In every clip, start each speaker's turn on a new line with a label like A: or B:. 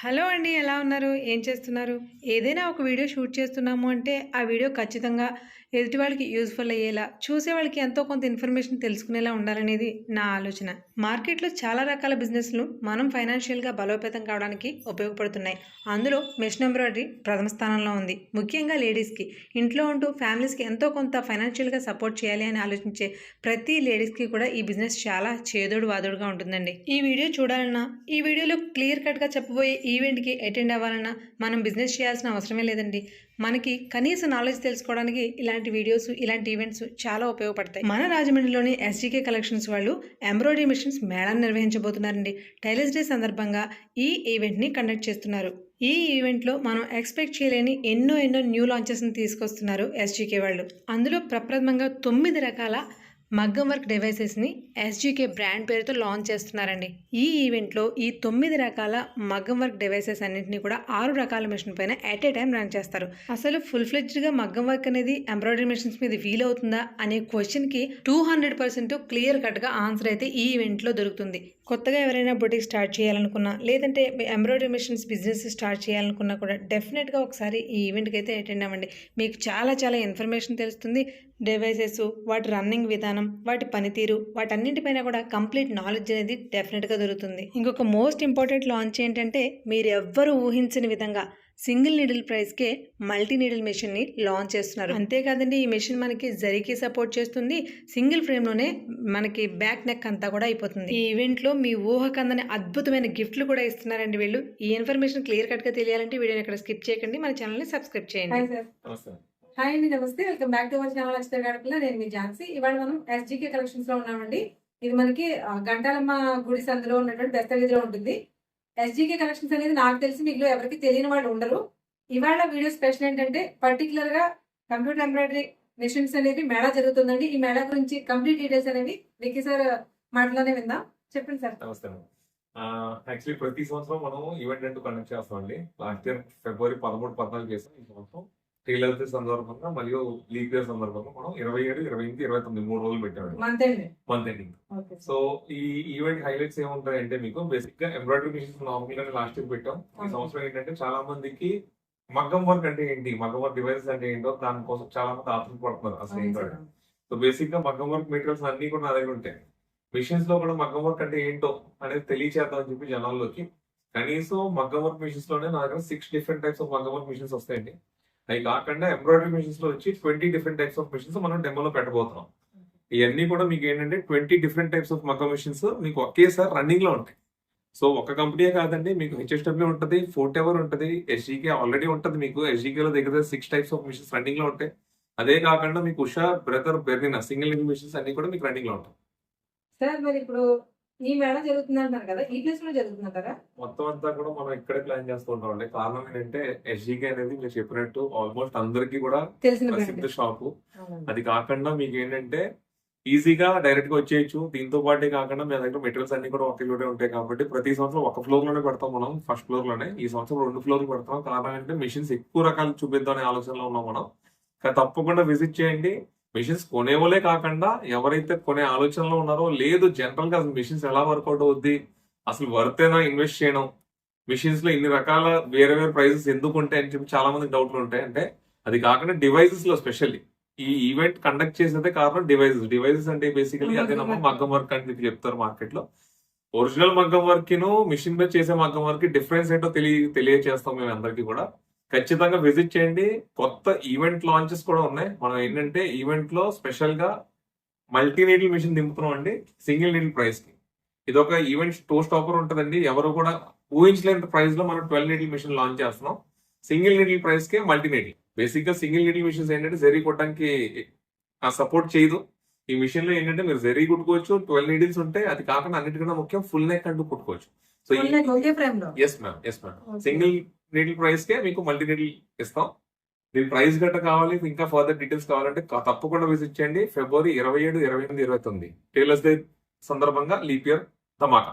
A: Hello అండి. ఎలా ఉన్నారు? ఏం చేస్తున్నారు? ఏదైనా ఒక వీడియో షూట్ చేస్తున్నాము అంటే, ఆ వీడియో ఖచ్చితంగా ఎదుటి వాళ్ళకి యూజ్‌ఫుల్ అయ్యేలా, చూసేవాళ్ళకి ఎంతో కొంత ఇన్ఫర్మేషన్ తెలుసుకునేలా ఉండాలనేది నా ఆలోచన. మార్కెట్‌లో చాలా రకాల బిజినెస్‌లు మనం ఫైనాన్షియల్‌గా బలోపేతం కావడానికి ఉపయోగపడుతున్నాయి. అందులో మెషిన్ ఎంబ్రాయిడరీ ప్రథమ స్థానంలో ఉంది. ముఖ్యంగా లేడీస్‌కి. ఇంట్లో ఉంటూ ఫ్యామిలీస్‌కి ఎంతో కొంత ఫైనాన్షియల్‌గా సపోర్ట్ చేయాలి అని ఆలోచించే ప్రతి లేడీస్‌కి కూడా ఈ బిజినెస్ చాలా చేదోడు వాదోడుగా ఉంటుందండి. ఈ వీడియో చూడాలన్నా, ఈ వీడియోలో క్లియర్ కట్‌గా చెప్పబోయే ఈవెంట్‌కి అటెండ్ అవ్వాలన్నా మనం బిజినెస్ చేయాల్సిన అవసరమే లేదండి. మనకి కనీస నాలెడ్జ్ తెలుసుకోవడానికి ఇలాంటి వీడియోస్, ఇలాంటి ఈవెంట్స్ చాలా ఉపయోగపడతాయి. మన రాజమండ్రిలోని ఎస్‌జీకే కలెక్షన్స్ వాళ్ళు ఎంబ్రాయిడరీ మిషన్స్ మేళాను నిర్వహించబోతున్నారండి. టైలర్స్ డే సందర్భంగా ఈ ఈవెంట్‌ని కండక్ట్ చేస్తున్నారు. ఈ ఈవెంట్‌లో మనం ఎక్స్‌పెక్ట్ చేయలేని ఎన్నో న్యూ లాంచెస్‌ని తీసుకొస్తున్నారు ఎస్‌జీకే వాళ్ళు. అందులో ప్రప్రథమంగా 9 రకాల మగ్గం వర్క్ డివైసెస్‌ని ఎస్‌జీకే బ్రాండ్ పేరుతో లాంచ్ చేస్తున్నారండి. ఈ ఈవెంట్‌లో ఈ 9 రకాల మగ్గం వర్క్ డివైసెస్ అన్నిటిని కూడా 6 రకాల మెషిన్ పైన ఎట్ ఏ టైమ్ రన్ చేస్తారు. అసలు ఫుల్ ఫ్లెడ్జ్డ్‌గా మగ్గం వర్క్ అనేది ఎంబ్రాయిడరీ మెషిన్స్ మీద వీలవుతుందా అనే క్వెషన్‌కి 200% క్లియర్ కట్‌గా ఆన్సర్ అయితే ఈ ఈవెంట్‌లో దొరుకుతుంది. కొత్తగా ఎవరైనా బొటిక్ స్టార్ట్ చేయాలనుకున్నా, లేదంటే ఎంబ్రాయిడరీ మెషిన్స్ బిజినెస్ స్టార్ట్ చేయాలనుకున్నా కూడా డెఫినెట్‌గా ఒకసారి ఈ ఈవెంట్‌కి అయితే అటెండ్ అవ్వండి. మీకు చాలా ఇన్ఫర్మేషన్ తెలుస్తుంది. డివైసెస్, వాటి రన్నింగ్ విధానం, వాటి పనితీరు, వాటన్నింటిపైన కూడా కంప్లీట్ నాలెడ్జ్ అనేది డెఫినెట్‌గా దొరుకుతుంది. ఇంకొక మోస్ట్ ఇంపార్టెంట్ లాంచ్ ఏంటంటే, మీరెవ్వరూ ఊహించని విధంగా సింగిల్ నీడిల్ ప్రైస్‌కే మల్టీ నీడిల్ మెషిన్‌ని లాంచ్ చేస్తున్నారు. అంతేకాదండి, ఈ మెషిన్ మనకి జరీకి సపోర్ట్ చేస్తుంది. సింగిల్ ఫ్రేమ్‌లోనే మనకి బ్యాక్ నెక్ అంతా కూడా అయిపోతుంది. ఈ ఈవెంట్‌లో మీ ఊహకందని అద్భుతమైన గిఫ్ట్‌లు కూడా ఇస్తున్నారండి వీళ్ళు. ఈ ఇన్ఫర్మేషన్ క్లియర్ కట్‌గా తెలియాలంటే వీడియోని ఎక్కడ స్కిప్ చేయకండి. మన ఛానల్‌ని సబ్స్క్రైబ్ చేయండి.
B: Hi sir.
C: నమస్తే.
B: హాయ్ అండి, నమస్తే. Welcome back to our channel Akshara Gadapalla. నేను మీ ఝాన్సీ. ఇవాళ మనం ఎస్‌జీకే కలెక్షన్స్ లో ఉన్నామండి. ఇది మనకి గంటాలమ్మ గుడి సందులో ఉన్నటువంటి బెస్త వీధిలో ఉంటుంది. ఎస్‌జీకే కలెక్షన్స్ అనేది నాకు తెలిసి మీలో ఎవరికి తెలియని వాళ్ళు ఉండరు. ఇవాళ వీడియో స్పెషల్ ఏంటంటే పర్టికులర్ గా కంప్యూటర్ ఎంబ్రాయిడరీ మెషిన్స్ అనేవి మేళా జరుగుతుందండి. ఈ మేళా గురించి కంప్లీట్ డీటెయిల్స్ అనేవి విక్కీ సార్ మాటలోనే విందాం. చెప్పండి సార్.
C: నమస్తే మేడం. యాక్చువల్లీ ప్రతి సంవత్సరం మనం ఈవెంట్ అంటూ కండక్ట్ చేస్తామండి. లాస్ట్ ఇయర్ ఫిబ్రవరి 13, 14 చేసాం. ఈ సంవత్సరం టైలర్స్ డే సందర్భంగా మరియు లీప్ ఇయర్ సందర్భంగా మనం 27, 28, 29 3 రోజులు పెట్టామండి. Month ending. సో ఈ ఈవెంట్ హైలైట్స్ ఏముంటాయంటే, మీకు బేసిక్ గా ఎంబ్రాయిడరీ మిషన్స్ నార్మల్ గా లాస్ట్ ఇయర్ పెట్టాం. ఈ సంవత్సరం ఏంటంటే చాలా మందికి మగ్గం వర్క్ అంటే ఏంటి, మగ్గం వర్క్ డివైసెస్ అంటే ఏంటో దానికోసం చాలా మంది ఆతృత పడుతున్నారు అసలు ఏంటో. సో బేసిక్ గా మగ్గం వర్క్ మెటీరియల్స్ అన్ని కూడా నా దగ్గర ఉంటాయి. మిషన్స్ లో కూడా మగ్గం వర్క్ అంటే ఏంటో అనేది తెలియచేద్దాం అని చెప్పి జనాల్లోకి కనీసం మగ్గం వర్క్ మిషన్స్ లోనే నా దగ్గర 6 డిఫరెంట్ టైప్స్ ఆఫ్ మగ్గం వర్క్ మిషన్స్ వస్తాయండి. అవి కాకుండా ఎంబ్రాయిడరీ మిషన్స్ లో వచ్చి 20 డిఫరెంట్ టైప్స్ ఆఫ్ మిషన్స్ మనం డెమోలో పెట్టబోతున్నాం. ఇవన్నీ కూడా మీకు ఏంటంటే 20 డిఫరెంట్ టైప్స్ ఆఫ్ మగ్గం మిషన్స్ మీకు ఒకేసారి రన్నింగ్ లో ఉంటాయి. సో ఒక కంపెనీ కాదండి, మీకు హెచ్ఎస్డబ్ల్యూ ఉంటుంది, ఫోర్ట్ ఎవర్ ఉంటుంది, ఎస్జీకే ఆల్రెడీ ఉంటుంది. మీకు ఎస్జీకే లో దగ్గర 6 టైప్స్ ఆఫ్ మిషన్స్ రన్నింగ్ లో ఉంటాయి. అదే కాకుండా మీకు Usha, Brother, Bernina single link machines అన్ని కూడా మీకు రన్నింగ్ లో ఉంటాయి.
B: సార్, మరి ఇప్పుడు ఈ మేళ జరుగుతుంది అంటున్నారు కదా, ఈ ప్లేస్ లో జరుగుతుందంటారా?
C: మొత్తం అంతా కూడా మనం ఇక్కడే ప్లాన్ చేస్తూ ఉంటామండి. కారణం ఏంటంటే ఎస్జీకే అనేది మీరు చెప్పినట్టు ఆల్మోస్ట్ అందరికీ కూడా
B: తెలిసిన
C: ప్రసిద్ధ షాపు. అది కాకుండా మీకు ఏంటంటే ఈజీగా డైరెక్ట్ గా వచ్చేయచ్చు. దీంతో పాటే కాకుండా మీ దగ్గర మెటీరియల్స్ అన్ని కూడా ఒకే చోటే ఉంటాయి కాబట్టి ప్రతి సంవత్సరం ఒక ఫ్లోర్ లోనే పెడతాం మనం, ఫస్ట్ ఫ్లోర్ లోనే. ఈ సంవత్సరం 2 ఫ్లోర్లు పెడతాం. కారణం ఏంటంటే మిషన్స్ ఎక్కువ రకాలు చూపిద్దాం అనే ఆలోచనలో ఉన్నాం మనం. తప్పకుండా విజిట్ చేయండి. మిషన్స్ కొనేవాళ్ళే కాకుండా ఎవరైతే కొనే ఆలోచనలో ఉన్నారో, లేదు జనరల్ గా అసలు మిషన్స్ ఎలా వర్కౌట్ అవుద్ది, అసలు వర్తేనా ఇన్వెస్ట్ చేయడం, మిషన్స్ లో ఇన్ని రకాల వేరే ప్రైజెస్ ఎందుకు ఉంటాయి అని చెప్పి చాలా మందికి డౌట్లు ఉంటాయి. అంటే అది కాకుండా డివైసెస్ లో స్పెషల్లీ ఈ ఈవెంట్ కండక్ట్ చేసేదే కారణం డివైసెస్ అంటే బేసికలీ అదే మగ్గం వర్క్ అని చెప్పి చెప్తారు మార్కెట్ లో. ఒరిజినల్ మగ్గం వర్క్ ను మిషన్ మీద చేసే మగ్గం వర్క్ డిఫరెన్స్ ఏంటో తెలియజేస్తాం మేము అందరికీ కూడా. ఖచ్చితంగా విజిట్ చేయండి. కొత్త ఈవెంట్ లాంచెస్ కూడా ఉన్నాయి. మనం ఏంటంటే ఈవెంట్ లో స్పెషల్ గా మల్టీ నీడిల్ మిషన్ దింపుతున్నాం అండి, సింగిల్ నీడిల్ ప్రైస్ కి. ఇది ఒక ఈవెంట్ స్టాపర్ ఉంటుందండి. ఎవరు కూడా ఊహించలేని ప్రైస్ లో మనం 12 నీడిల్ మిషన్ లాంచ్ చేస్తున్నాం. సింగిల్ నీడిల్ ప్రైస్ కే మల్టీ నీడిల్. బేసిక్ గా సింగిల్ నీడిల్ మిషన్స్ ఏంటంటే జరీ కొట్టడానికి సపోర్ట్ చేయదు. ఈ మిషన్ లో ఏంటంటే మీరు జరీ కుట్టుకోవచ్చు, 12 నీడిల్స్ ఉంటాయి. అది కాకుండా అన్నిటికన్నా ముఖ్యం ఫుల్ నెక్ అంటూ కుట్టుకోవచ్చు. So yes ma'am single needle price కే మీకు మల్టీ నీడిల్ ఇస్తాం. దీని ప్రైస్ గట్ట కావాలి, ఇంకా ఫర్దర్ డీటెయిల్స్ కావాలంటే తప్పకుండా విజిట్ చేయండి. ఫిబ్రవరి 27, 28, 29 టైలర్స్ డే సందర్భంగా లీప్ ఇయర్ ధమాకా.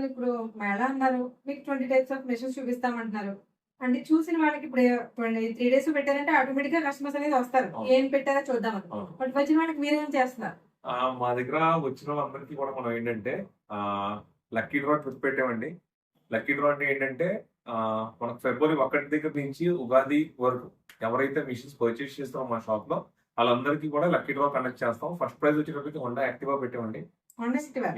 B: ఇప్పుడు మేళా అన్నారు, మీకు 20 టైప్స్ ఆఫ్ మెషిన్స్ చూపిస్తామంటున్నారు. అంటే చూసిన వాళ్ళకి ఇప్పుడు 3 డేస్ పెట్టారంటే ఆటోమేటిక్ గా కస్టమర్స్ అనేది వస్తారు, ఏం పెట్టారో చూద్దాం. బట్ వచ్చిన వాళ్ళకి మీరేం చేస్తున్నారు?
C: మా దగ్గర వచ్చిన వాళ్ళందరికీ కూడా మనం ఏంటంటే లక్కీ డ్రా ట్రిప్ పెట్టామండి. లక్కీ డ్రా అంటే ఏంటంటే మనకు ఫిబ్రవరి 1 దగ్గర నుంచి ఉగాది వరకు ఎవరైతే మిషన్స్ పర్చేస్ చేస్తారో మా షాప్ లో వాళ్ళందరికీ కూడా లక్కీ డ్రా కండక్ట్ చేస్తాం. ఫస్ట్ ప్రైజ్ వచ్చేటప్పటికి హోండా యాక్టివా పెట్టామండి.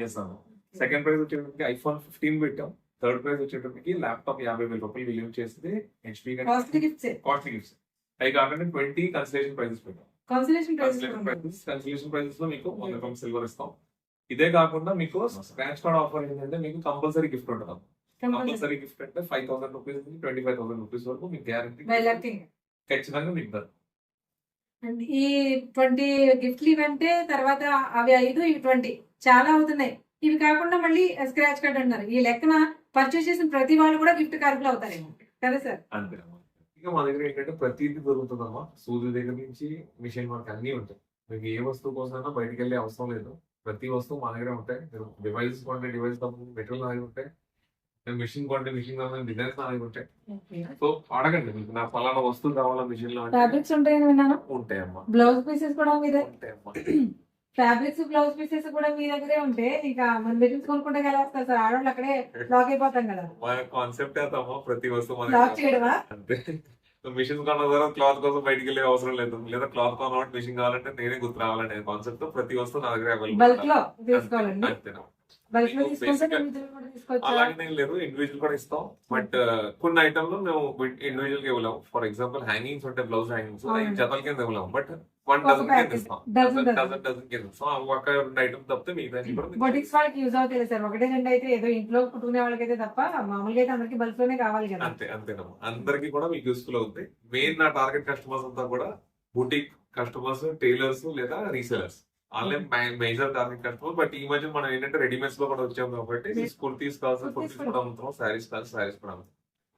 C: ఎస్ అన్న. సెకండ్ ప్రైజ్ వచ్చేటప్పటికి ఐఫోన్ 15 పెట్టాం. థర్డ్ ప్రైజ్ వచ్చేటప్పటికి ల్యాప్టాప్ 50,000 రూపాయలు విలువ చేస్తే హెచ్పీ కాస్ట్లీ గిఫ్ట్స్. అవి కాకుండా 20 కన్సలేషన్ ప్రైజెస్ పెట్టాం. కన్సలేషన్ ప్రైజెస్ లో మీకు 100 రూపాయలు సిల్వర్ ఇస్తాం. ఇదే కాకుండా మీకు స్క్రాచ్ కార్డ్ ఆఫర్ ఏంటంటే మీకు కంపల్సరీ గిఫ్ట్ ఉంటుంది. కంపల్సరీ గిఫ్ట్ అంటే 5,000 రూపీస్ నుంచి 25,000 రూపీస్ వరకు మీకు గ్యారంటీ ఖచ్చితంగా మీకు దొరుకుతుంది.
B: అండ్ ఈ 20 గిఫ్ట్లు ఇవంటే తర్వాత అవి 5 ఇవి 20 చాలా అవుతున్నాయి. ఇవి కాకుండా మళ్ళీ స్క్రాచ్ కార్డ్ అంటున్నారు. ఈ లెక్కన పర్చేస్ చేసిన ప్రతి వాళ్ళు కూడా గిఫ్ట్ కారకులు అవుతారేమో కదా సార్?
C: అంతే. ఇంకా మా దగ్గర ఏంటంటే ప్రతిదీ దొరుకుతుందమ్మా. సూది దగ్గర నుంచి మిషన్ వర్క్ అన్ని ఉంటాయి. మీకు ఏ వస్తువు కోసమైనా బయటకు వెళ్ళే అవసరం లేదు. ప్రతి వస్తువు మా దగ్గరే ఉంటాయి. డివైస్ కొంటే డివైస్ మెటీరియల్ నా దగ్గర ఉంటాయి. మిషన్ కొంటే మిషన్ డిజైన్స్ నా దగ్గర ఉంటాయి. సో అడగండి, మీకు నా పలానా వస్తువు కావాలా మిషన్ లో
B: ఫ్యాబ్రిక్స్ ఉంటాయని విన్నాను.
C: ఉంటాయమ్మా.
B: బ్లౌజ్ పీసెస్ కూడా మీదే
C: ఉంటాయమ్మా.
B: ఫ్యాబ్రిక్స్ బ్లౌజ్ పీసెస్ కూడా మీ దగ్గరే ఉంటే ఇక మన మెటీరియల్స్ కొనుక్కుంటే ఎలా వస్తారు సార్? ఆడవాళ్ళు అక్కడే లాక్ అయిపోతాం కదా.
C: మా కాన్సెప్ట్ అవుతామా ప్రతి వస్తువు
B: లాక్ చేయడమా?
C: అంతే. మిషన్ కొన్న ద్వారా క్లాత్ కోసం బయటికి వెళ్ళే అవసరం లేదు. లేదా క్లాత్ కొన్నప్పుడు మిషన్ కావాలంటే నేనే గుర్తు రావాలనే కాన్సెప్ట్ తో ప్రతి వస్తువు నా దగ్గర
B: బల్క్ లో తీసుకోవాలండి.
C: అంతేనా.
B: బల్క్ లో తీసుకుంటే individual కూడా తీసుకోవచ్చు.
C: అలాగే లేదు, ఇండివిజువల్ కూడా ఇస్తాం. బట్ కొన్ని ఐటమ్ లో మేము ఇండివిజువల్ గా ఇవ్వలేము. ఫర్ ఎగ్జాంపుల్ హ్యాంగింగ్స్ ఉంటాయి, బ్లౌజ్ హ్యాంగింగ్స్ జతల కింద ఇవ్వలేము. బట్ 1 డజన్ కింద ఇస్తాం. డజన్ కింద ఇస్తాం. ఒక 2 ఐటమ్ తప్పితే మిగతా
B: బొటిక్స్ వాళ్ళకి యూజ్ అవుతాయి సార్. 1-2 అయితే ఏదో ఇంట్లో కుట్టుకునే వాళ్ళకైతే తప్ప మామూలుగా అయితే అందరికి బల్క్ లోనే కావాలి కదా.
C: అంతేనమ్మా. అందరికి కూడా మీకు యూస్ఫుల్ అవుతాయి. మెయిన్ నా టార్గెట్ కస్టమర్స్ అంతా కూడా బుటిక్ కస్టమర్స్, టైలర్స్ లేదా రీసెలర్స్. వాళ్ళే మేజర్ టార్గెట్ కస్టమర్. బట్ ఈ మధ్య మనం ఏంటంటే రెడీమేడ్స్ లో కూడా వచ్చాం కాబట్టి కుర్తీస్ కావాల్సిన కుర్తీస్ కూడా అమ్ముతాం, శారీస్ కావాల్సిన శారీస్ కూడా అమ్ముతాం.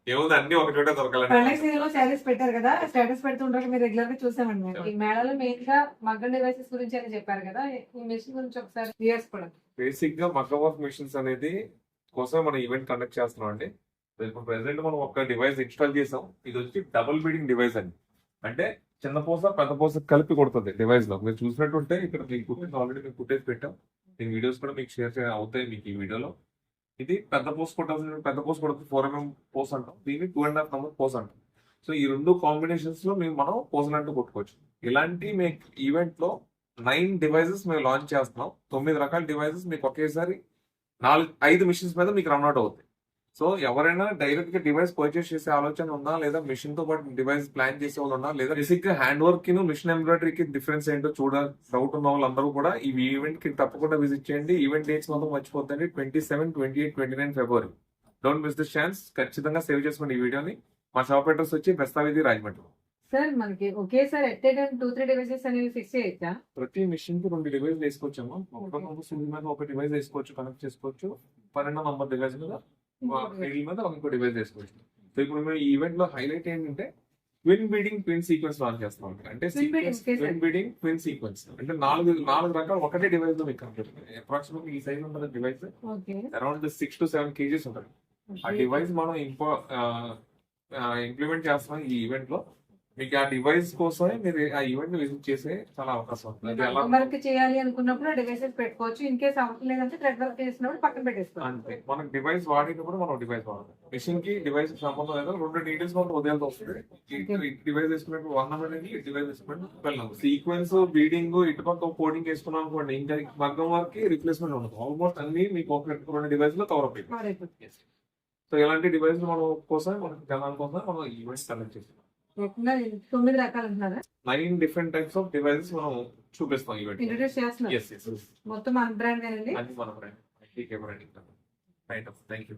C: ఏముంది అన్ని ఒక చోట దొరకాలండి.
B: పండగ సీజన్ లో శారీస్ పెట్టారు కదా, స్టేటస్ పెడుతుంటారు, మీరు రెగ్యులర్ గా చూసామండి మేము. ఈ మేళలో మెయిన్ గా మగ్గం డివైసెస్ గురించి అని చెప్పారు కదా, ఈ మెషిన్ గురించి ఒకసారి వ్యూయర్స్ కూడా.
C: బేసిక్ గా మగ్గం వర్క్ మెషిన్స్ అనేది కోసం మనం ఈవెంట్ కండక్ట్ చేస్తున్నాం అండి. ఇప్పుడు ప్రెసెంట్ మనం ఒక డివైస్ ఇన్స్టాల్ చేసాం. ఇది వచ్చి డబుల్ బీడింగ్ డివైస్ అండి. అంటే చిన్న పూస పెద్ద పూస కలిపి కొడుతుంది డివైస్ లో. మీరు చూసినట్టుంటే ఇక్కడ మీకు కుట్టింది ఆల్రెడీ మీకు కుట్టేసి పెట్టాం. దీని వీడియోస్ కూడా మీకు షేర్ అవుతాయి మీకు ఈ వీడియోలో. ఇది పెద్ద పోస్ కొట్టాల్సిన పెద్ద పోస్ కొడుతుంది 4 mm పోస్ అంటాం. దీన్ని 2.5 mm పోస్ అంటాం. సో ఈ 2 కాంబినేషన్స్ లో మనం పోసలంటూ కొట్టుకోవచ్చు. ఇలాంటి మీకు ఈవెంట్ లో 9 డివైసెస్ మేము లాంచ్ చేస్తున్నాం. 9 రకాల డివైసెస్ మీకు ఒకేసారి 5 మిషన్స్ మీద మీకు రన్ అవుట్ అవుతాయి. సో ఎవరైనా డైరెక్ట్ గా డివైస్ పర్చేస్ చేసే ఆలోచన ఉన్నా, లేదా మిషన్ తో పాటు డివైస్ ప్లాన్ చేసే వాళ్ళు ఉన్నా, లేదా బేసిక్ గా హ్యాండ్ వర్క్ కి మిషన్ ఎంబ్రాయిడరీకి డిఫరెన్స్ ఏంటో డౌట్ ఉన్న వాళ్ళందరూ కూడా ఈ ఈవెంట్ కి తప్పకుండా విజిట్ చేయండి. ఈవెంట్ డేట్స్ మొత్తం మర్చిపోతుంది. 27, 28, 29 ఫిబ్రవరి. Don't miss this chance. ఖచ్చితంగా సేవ్ చేసుకోండి ఈ వీడియోని. మా షాప్ అడ్రస్ వచ్చి బెస్తావిధి రాజమండ్రి.
B: సార్ మనకి ఒకేసారి ఎట్ ఏ టైం 2-3 డివైసెస్ అనేవి ఫిక్స్ చేయొచ్చా?
C: ప్రతి మిషన్ కి 2 డివైస్ వేసుకోవచ్చమ్మా. ఒక సూది మీద ఒక డివైస్ వేసుకోవచ్చు, కనెక్ట్ చేసుకోవచ్చు. 12 నంబర్ డివైస్ మీద మీద ఇంకో డివైస్ వేసుకోవచ్చు. సో ఇప్పుడు మేము ఈ ఈవెంట్ లో హైలైట్ ఏంటంటే twin beading twin sequence launch చేస్తాం. అంటే ట్విన్ బీడింగ్ ట్విన్ సీక్వెన్స్ అంటే 4 రకాలు ఒకటే డివైస్ లో మీకు కంప్లీట్. అప్రాక్సిమేట్లీ ఈ సైజ్ ఉంటుంది డివైస్. అరౌండ్ 6 to 7 kgs ఉంటుంది. ఆ డివైస్ మనం ఇంప్లిమెంట్ చేస్తున్నాం ఈ ఈవెంట్ లో. మీకు ఆ డివైస్ కోసమే మీరు ఆ ఈవెంట్ విజిట్ చేసే చాలా అవకాశం ఉంటుంది.
B: వర్క్ చేయాలి అనుకున్నప్పుడు డివైసెస్ పెట్టుకోవచ్చు. ఇన్ కేసు అవసరం లేదంటే థ్రెడ్ వర్క్ చేసినప్పుడు పక్కన పెట్టేసుకోవచ్చు.
C: అంతే. మనకు డివైస్ వాడినప్పుడు మనం డివైస్ వాడాలి. మిషన్ కి డివైస్ సంబంధం లేదు. 2 డీటెయిల్స్ మనం ఉదయాలతో వస్తుంది. డివైస్ వేసుకున్నప్పుడు 1 నెంబర్ అనేది డివైస్ వేసుకున్నప్పుడు 12 నెంబర్. సీక్వెన్స్ బీడింగ్ ఇటుపక్క కోడింగ్ వేసుకున్నాం అనుకోండి, ఇంకా మగ్గం వర్క్ కి రిప్లేస్మెంట్ ఉండదు. ఆల్మోస్ట్ అన్ని మీకు ఒక 2 డివైస్ లో కవర్ అయిపోయింది. సో ఇలాంటి డివైస్ మనం కోసం మనకి జనాల కోసం మనం ఈవెంట్స్ కండక్ట్ చేస్తాం.
B: 9 రకాలు అంటున్నారా?
C: 9 డిఫరెంట్ టైప్స్ ఆఫ్ డివైసెస్ మనం చూపిస్తాం ఈవెంట్.
B: ఇంట్రొడ్యూస్ చేస్తున్నాం. మొత్తం మన బ్రాండ్ అండి.
C: అది మన బ్రాండ్. Thank you.